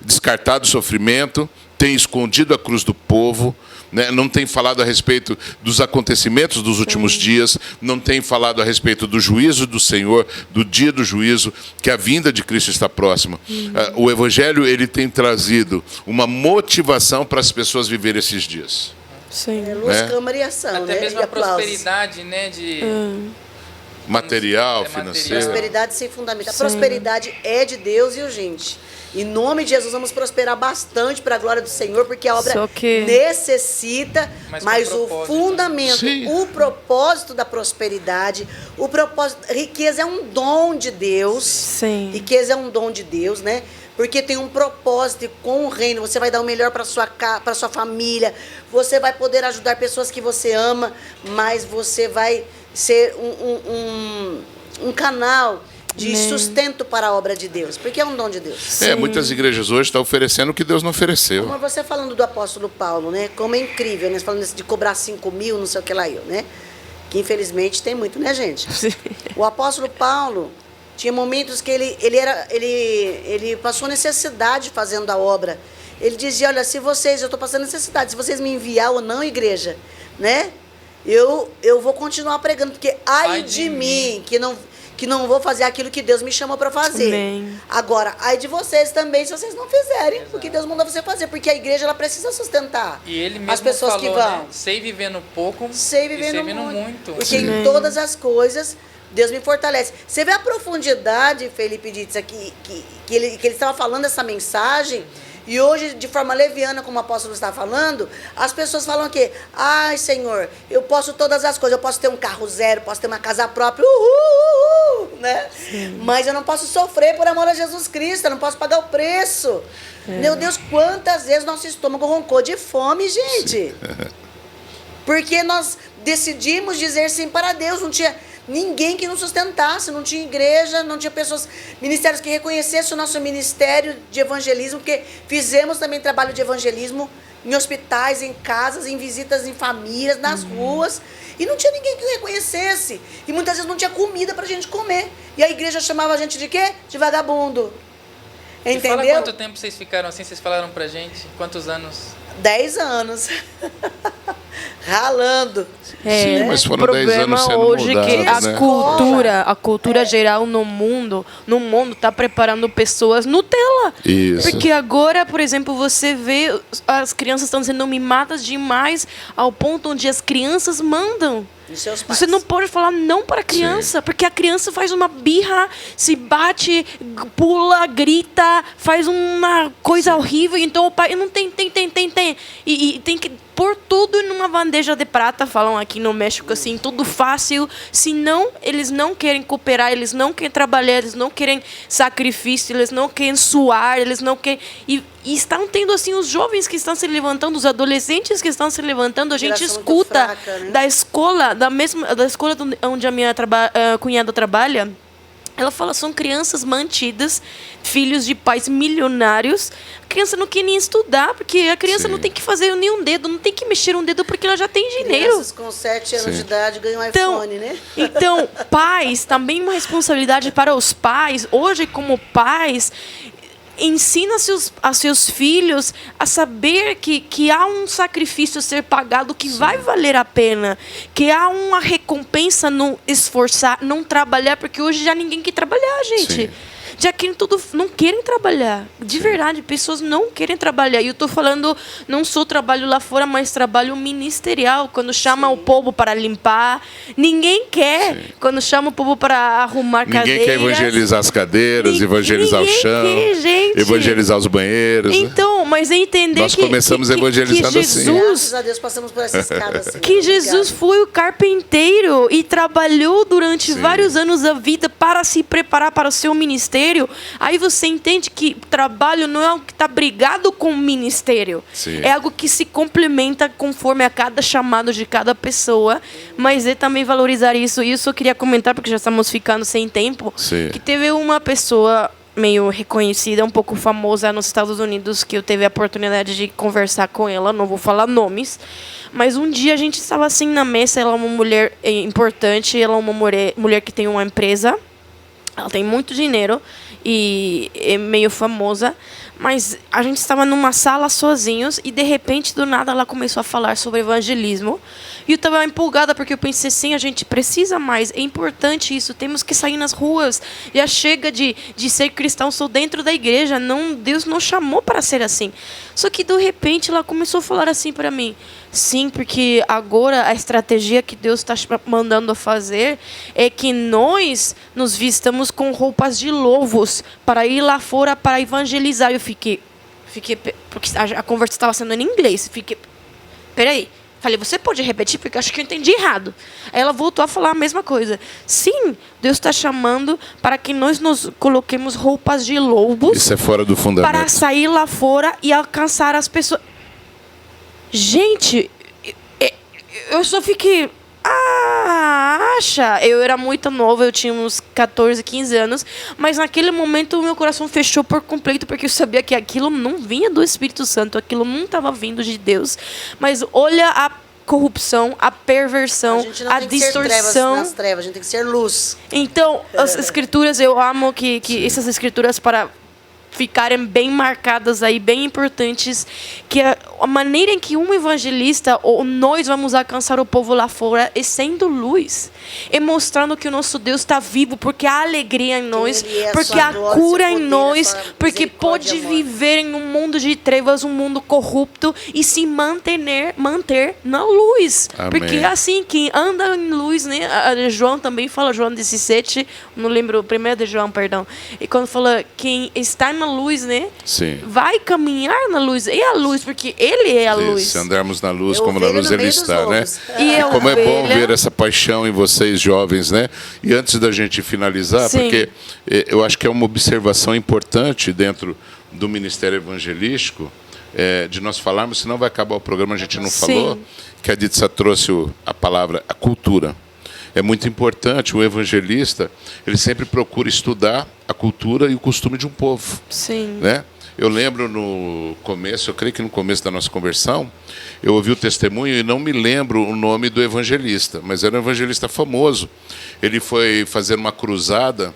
descartado o sofrimento, tem escondido a cruz do povo, né? Não tem falado a respeito dos acontecimentos dos últimos dias, não tem falado a respeito do juízo do Senhor, do dia do juízo, que a vinda de Cristo está próxima. O Evangelho ele tem trazido uma motivação para as pessoas viverem esses dias. Sim. Luz, câmara e ação. Até né? mesmo a prosperidade, né? Material, financeiro. Prosperidade sem fundamento. A prosperidade é de Deus, viu, gente? Em nome de Jesus, vamos prosperar bastante para a glória do Senhor, porque a obra necessita, mas o fundamento, o propósito da prosperidade, o propósito, riqueza é um dom de Deus. Sim. Riqueza é um dom de Deus, né? Porque tem um propósito e com o reino, você vai dar o melhor para sua família, você vai poder ajudar pessoas que você ama, mas você vai ser um canal de sustento para a obra de Deus, porque é um dom de Deus. Muitas igrejas hoje estão oferecendo o que Deus não ofereceu. Como você falando do apóstolo Paulo, né? Como é incrível, né? Falando de cobrar 5 mil, não sei o que lá, né? Que infelizmente tem muito, né, gente? Sim. O apóstolo Paulo tinha momentos que ele passou necessidade fazendo a obra. Ele dizia, olha, eu estou passando necessidade, se vocês me enviar ou não, igreja, né? Eu vou continuar pregando, porque ai de mim, que não vou fazer aquilo que Deus me chamou para fazer. Amém. Agora, ai de vocês também, se vocês não fizerem o que Deus mandou você fazer, porque a igreja ela precisa sustentar e ele mesmo as pessoas falou, que vão. Né? Sei vivendo pouco, sei vivendo muito. Porque Sim. em todas as coisas, Deus me fortalece. Você vê a profundidade, Felipe disse aqui, que ele estava falando essa mensagem. E hoje, de forma leviana, como o apóstolo está falando, as pessoas falam que, ai, Senhor, eu posso todas as coisas, eu posso ter um carro zero, posso ter uma casa própria, né? Sim. Mas eu não posso sofrer por amor a Jesus Cristo, eu não posso pagar o preço. Meu Deus, quantas vezes nosso estômago roncou de fome, gente. Porque nós decidimos dizer sim para Deus. Não tinha ninguém que nos sustentasse, não tinha igreja, não tinha pessoas, ministérios que reconhecessem o nosso ministério de evangelismo, porque fizemos também trabalho de evangelismo em hospitais, em casas, em visitas em famílias, nas ruas. E não tinha ninguém que reconhecesse. E muitas vezes não tinha comida pra gente comer. E a igreja chamava a gente de quê? De vagabundo. Entendeu? E fala quanto tempo vocês ficaram assim, vocês falaram pra gente? Quantos anos? 10 anos. Ralando. Sim, mas o foram 10 anos problema sendo hoje é que mudados, a cultura geral no mundo está preparando pessoas Nutella. Isso. Porque agora, por exemplo, você vê as crianças estão sendo mimadas demais ao ponto onde as crianças mandam. Você não pode falar não para a criança, porque a criança faz uma birra, se bate, pula, grita, faz uma coisa horrível. Então o pai não tem. E tem que pôr tudo numa bandeja de prata, falam aqui no México, assim, tudo fácil. Senão, eles não querem cooperar, eles não querem trabalhar, eles não querem sacrifício, eles não querem suar, eles não querem... E estão tendo, assim, os jovens que estão se levantando, os adolescentes que estão se levantando. A gente escuta fraca, né? da escola onde a minha cunhada trabalha. Ela fala, são crianças mantidas, filhos de pais milionários. A criança não quer nem estudar, porque a criança não tem que fazer nenhum dedo, não tem que mexer um dedo, porque ela já tem dinheiro. Crianças com 7 anos de idade ganham um iPhone, né? Então, pais, também uma responsabilidade para os pais. Hoje, como pais, ensina a seus filhos a saber que há um sacrifício a ser pagado que vai valer a pena, que há uma recompensa no esforçar, não trabalhar, porque hoje já ninguém quer trabalhar, gente. Sim. Já que não querem trabalhar. De verdade, pessoas não querem trabalhar. E eu estou falando não só trabalho lá fora, mas trabalho ministerial. Quando chama o povo para limpar, ninguém quer. Sim. Quando chama o povo para arrumar cadeiras. Ninguém quer evangelizar as cadeiras, evangelizar o chão, evangelizar os banheiros. Então, mas é entender nós começamos evangelizando que Jesus, assim. Graças a Deus passamos por essa escada assim. Que Jesus foi o carpinteiro e trabalhou durante vários anos da vida para se preparar para o seu ministério. Aí você entende que trabalho não é algo que está brigado com o ministério. Sim. É algo que se complementa conforme a cada chamado de cada pessoa. Mas é também valorizar isso. E isso eu queria comentar, porque já estamos ficando sem tempo. Sim. Que teve uma pessoa meio reconhecida, um pouco famosa nos Estados Unidos, que eu tive a oportunidade de conversar com ela. Não vou falar nomes. Mas um dia a gente estava assim na mesa. Ela é uma mulher importante. Ela é uma mulher que tem uma empresa. Ela tem muito dinheiro e é meio famosa, mas a gente estava numa sala sozinhos e, de repente, do nada, ela começou a falar sobre evangelismo. E eu estava empolgada porque eu pensei, sim, a gente precisa mais, é importante isso, temos que sair nas ruas. Já chega de ser cristão só dentro da igreja, não, Deus não chamou para ser assim. Só que, de repente, ela começou a falar assim para mim. Sim, porque agora a estratégia que Deus está mandando a fazer é que nós nos vistamos com roupas de lobos para ir lá fora para evangelizar. Eu fiquei porque a conversa estava sendo em inglês. Peraí. Falei, você pode repetir? Porque eu acho que eu entendi errado. Aí ela voltou a falar a mesma coisa. Sim, Deus está chamando para que nós nos coloquemos roupas de lobos. Isso é fora do fundamento. Para sair lá fora e alcançar as pessoas. Gente, eu só fiquei... acha? Eu era muito nova, eu tinha uns 14, 15 anos, mas naquele momento o meu coração fechou por completo, porque eu sabia que aquilo não vinha do Espírito Santo, aquilo não estava vindo de Deus. Mas olha a corrupção, a perversão, a distorção. Nas trevas, a gente tem que ser luz. Então, as escrituras, eu amo que essas escrituras para ficarem bem marcadas aí, bem importantes, que a maneira em que um evangelista ou nós vamos alcançar o povo lá fora é sendo luz, é mostrando que o nosso Deus está vivo, porque há alegria em nós, porque há cura em nós, porque pode viver em um mundo de trevas, um mundo corrupto e se manter na luz. Amém. Porque é assim, quem anda em luz, né? A João também fala, João 17, não lembro, 1 de João, perdão, e quando fala quem está na luz, né? Sim. Vai caminhar na luz. É a luz, porque Ele é a luz. Se andarmos na luz, como na luz Ele está, né? E como é bom ver essa paixão em vocês, jovens, né? E antes da gente finalizar, porque eu acho que é uma observação importante dentro do ministério evangelístico, de nós falarmos, senão vai acabar o programa, a gente não falou, que a Ditsa trouxe a palavra, a cultura. É muito importante, o evangelista, ele sempre procura estudar a cultura e o costume de um povo. Sim. Né? Eu lembro no começo, eu creio que no começo da nossa conversão, eu ouvi o testemunho e não me lembro o nome do evangelista, mas era um evangelista famoso. Ele foi fazer uma cruzada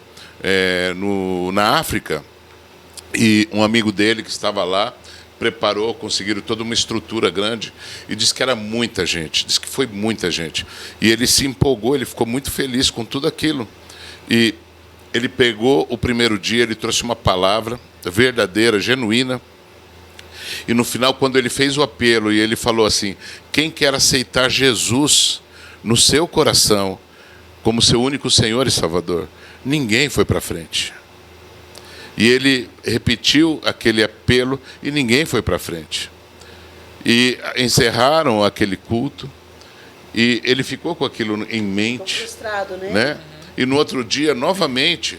na África, e um amigo dele que estava lá preparou, conseguiram toda uma estrutura grande e disse que era muita gente, disse que foi muita gente. E ele se empolgou, ele ficou muito feliz com tudo aquilo. E ele pegou o primeiro dia, ele trouxe uma palavra verdadeira, genuína. E no final, quando ele fez o apelo e ele falou assim: quem quer aceitar Jesus no seu coração como seu único Senhor e Salvador? Ninguém foi para frente. E ele repetiu aquele apelo e ninguém foi para frente. E encerraram aquele culto e ele ficou com aquilo em mente. Ficou frustrado, né? E no outro dia, novamente,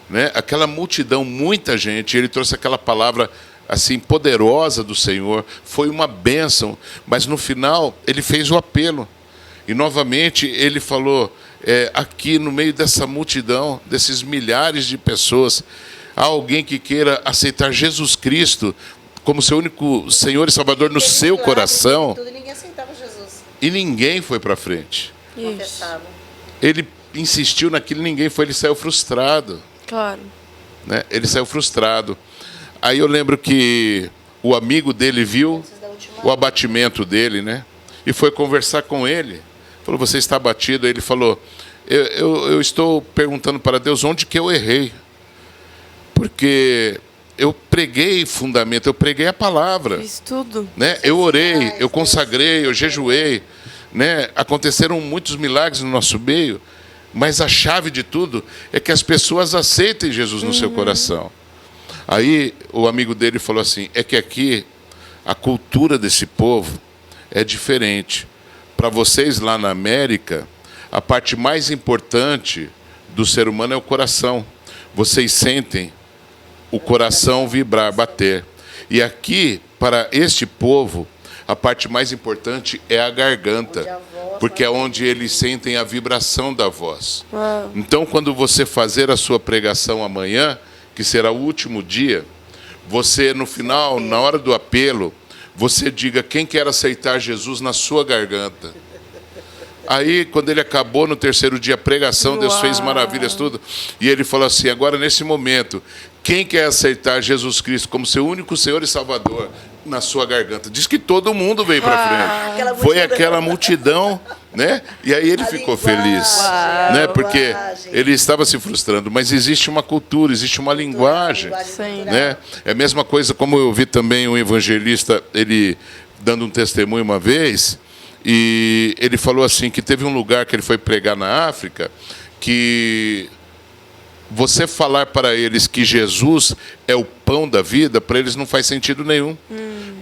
né, aquela multidão, muita gente, ele trouxe aquela palavra assim poderosa do Senhor, foi uma bênção, mas no final ele fez o apelo. E novamente ele falou, aqui no meio dessa multidão, desses milhares de pessoas, há alguém que queira aceitar Jesus Cristo como seu único Senhor e Salvador no seu coração. Tudo, ninguém aceitava Jesus. E ninguém foi para frente. Confessava. Ele insistiu naquilo, ninguém foi, ele saiu frustrado. Claro. Né? Ele saiu frustrado. Aí eu lembro que o amigo dele viu o abatimento dele, né? E foi conversar com ele. Falou, você está abatido? Aí ele falou, eu estou perguntando para Deus onde que eu errei. Porque eu preguei fundamento, eu preguei a palavra. Fiz tudo. Né? Eu orei, eu consagrei, eu jejuei. Né? Aconteceram muitos milagres no nosso meio, mas a chave de tudo é que as pessoas aceitem Jesus no seu coração. Aí o amigo dele falou assim, é que aqui a cultura desse povo é diferente. Para vocês lá na América, a parte mais importante do ser humano é o coração. Vocês sentem o coração vibrar, bater. E aqui, para este povo, a parte mais importante é a garganta, porque é onde eles sentem a vibração da voz. Então, quando você fazer a sua pregação amanhã, que será o último dia, você, no final, na hora do apelo, você diga quem quer aceitar Jesus na sua garganta. Aí, quando ele acabou no terceiro dia a pregação, Deus fez maravilhas, tudo. E ele falou assim, agora nesse momento, quem quer aceitar Jesus Cristo como seu único Senhor e Salvador na sua garganta? Diz que todo mundo veio para frente. Foi aquela multidão, né? E aí ele ficou feliz, né? Porque ele estava se frustrando. Mas existe uma cultura, existe uma linguagem, né? É a mesma coisa como eu vi também um evangelista, ele dando um testemunho uma vez, e ele falou assim, que teve um lugar que ele foi pregar na África, que você falar para eles que Jesus é o pão da vida, para eles não faz sentido nenhum.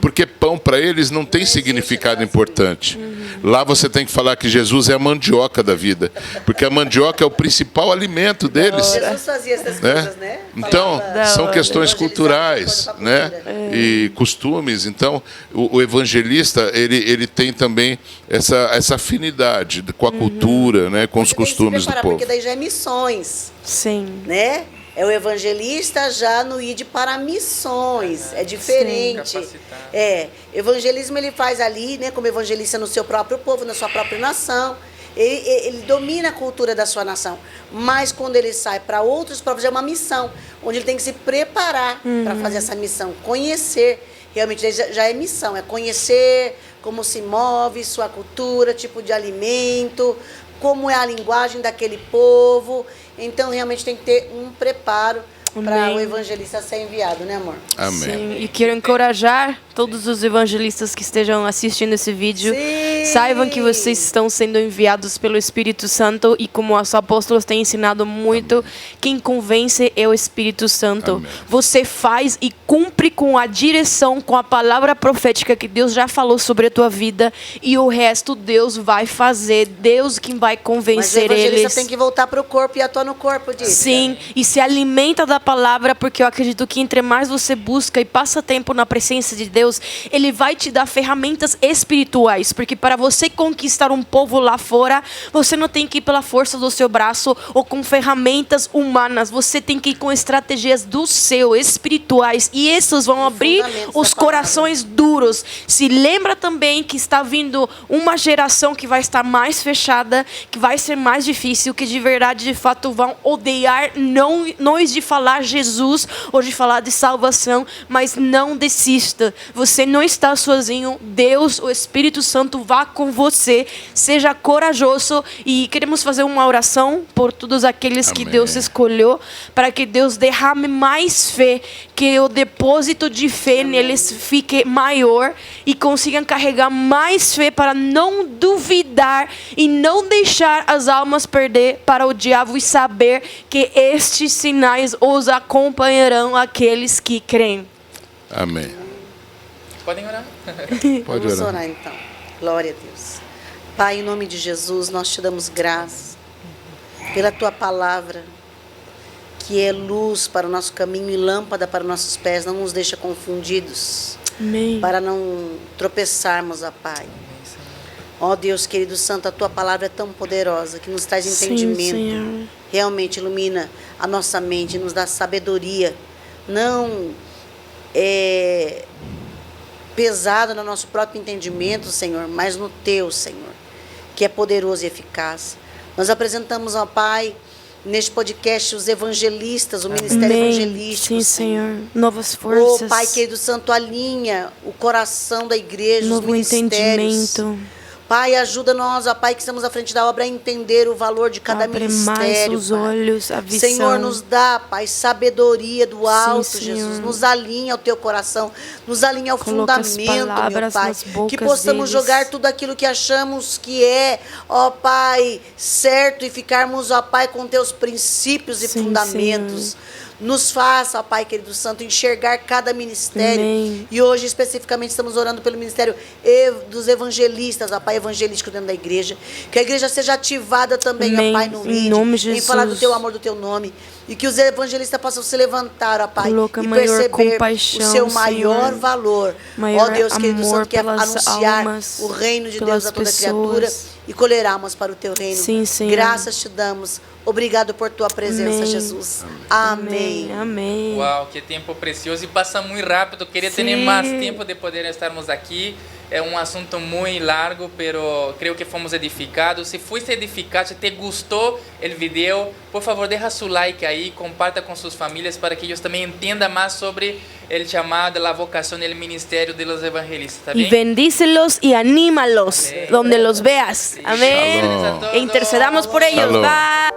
Porque pão para eles não tem significado importante. Lá você tem que falar que Jesus é a mandioca da vida, porque a mandioca é o principal alimento deles. Jesus fazia essas coisas, né? Então, são questões culturais, né? E costumes. Então, o evangelista, ele tem também essa afinidade com a cultura, né? Com os costumes do povo. Porque daí já é missões. Sim. Né? É o evangelista já no ID para missões, é diferente. Evangelismo ele faz ali, né, como evangelista no seu próprio povo, na sua própria nação. Ele domina a cultura da sua nação. Mas quando ele sai para outros povos, é uma missão, onde ele tem que se preparar para fazer essa missão, conhecer. Realmente já é missão, é conhecer como se move sua cultura, tipo de alimento, como é a linguagem daquele povo. Então, realmente tem que ter um preparo para o evangelista ser enviado, né, amor? Amém. Sim, e quero encorajar todos os evangelistas que estejam assistindo esse vídeo. Sim. Saibam que vocês estão sendo enviados pelo Espírito Santo e como os apóstolos têm ensinado muito, amém, quem convence é o Espírito Santo. Amém. Você faz e cumpre com a direção, com a palavra profética que Deus já falou sobre a tua vida e o resto Deus vai fazer. Deus quem vai convencer eles. Mas o evangelista tem que voltar para o corpo e atuar no corpo disso. Sim, e se alimenta da palavra, porque eu acredito que entre mais você busca e passa tempo na presença de Deus, Ele vai te dar ferramentas espirituais, porque para você conquistar um povo lá fora, você não tem que ir pela força do seu braço ou com ferramentas humanas, você tem que ir com estratégias do seu, espirituais, e esses vão abrir os corações duros. Se lembra também que está vindo uma geração que vai estar mais fechada, que vai ser mais difícil, que de verdade, de fato, vão odiar não de falar Jesus ou de falar de salvação, mas não desista. Você não está sozinho. Deus, o Espírito Santo, vá com você. Seja corajoso, e queremos fazer uma oração por todos aqueles que Deus escolheu, para que Deus derrame mais fé, que o depósito de fé neles fique maior e consigam carregar mais fé para não duvidar e não deixar as almas perder para o diabo, e saber que estes sinais os acompanharão aqueles que creem. Amém. Podem orar? Pode Vamos orar. orar então. Glória a Deus. Pai, em nome de Jesus, nós te damos graças pela tua palavra, que é luz para o nosso caminho e lâmpada para os nossos pés. Não nos deixa confundidos. Amém. Para não tropeçarmos, ó Pai. Ó Deus querido santo, a tua palavra é tão poderosa que nos traz entendimento. Senhor. Realmente ilumina a nossa mente, nos dá sabedoria. Não é pesado no nosso próprio entendimento, Senhor, mas no teu, Senhor, que é poderoso e eficaz. Nós apresentamos, ó Pai, neste podcast, os evangelistas, o ministério evangelístico. Sim, Senhor. Novas forças. Ó Pai querido santo, alinha o coração da igreja, novo os ministérios. entendimento. Pai, ajuda-nós, ó Pai, que estamos à frente da obra, a entender o valor de cada Abre ministério. mais os Pai. olhos, a visão. Senhor, nos dá, Pai, sabedoria do alto, Senhor. Jesus. Nos alinha ao teu coração, nos alinha ao Coloca as fundamento, meu palavras Pai. nas bocas Que possamos deles. jogar tudo aquilo que achamos que é, ó Pai, certo, e ficarmos, ó Pai, com teus princípios e Sim, fundamentos. Senhor. Nos faça, ó Pai querido santo, enxergar cada ministério. Amém. E hoje, especificamente, estamos orando pelo ministério dos evangelistas, ó Pai, evangelístico dentro da igreja. Que a igreja seja ativada também, Amém. ó Pai, no Em vídeo, nome de em falar do Jesus. teu amor, do teu nome. E que os evangelistas possam se levantar, ó Pai, Coloca e maior perceber compaixão, o seu maior Senhor. valor. Maior Ó Deus querido amor santo, que é pelas anunciar almas, o reino de pelas Deus a toda pessoas. criatura e colher almas para o teu reino. Sim, Senhor. Graças te damos. Obrigado por tua presença, Amém. Jesus. Amém. Amém. Uau, que tempo precioso e passa muito rápido. Queria ter Sim. mais tempo de poder estarmos aqui. É um assunto muito largo, pero creio que fomos edificados. Se fuiste edificado, se te gostou o vídeo, por favor, deixa seu like aí, comparta com suas famílias para que eles também entendam mais sobre o chamado, a vocação e o ministério dos evangelistas. Tá Y bem? bendícelos y anímalos donde los veas. Amén. Shalom. E intercedamos por ellos. Shalom. Bye.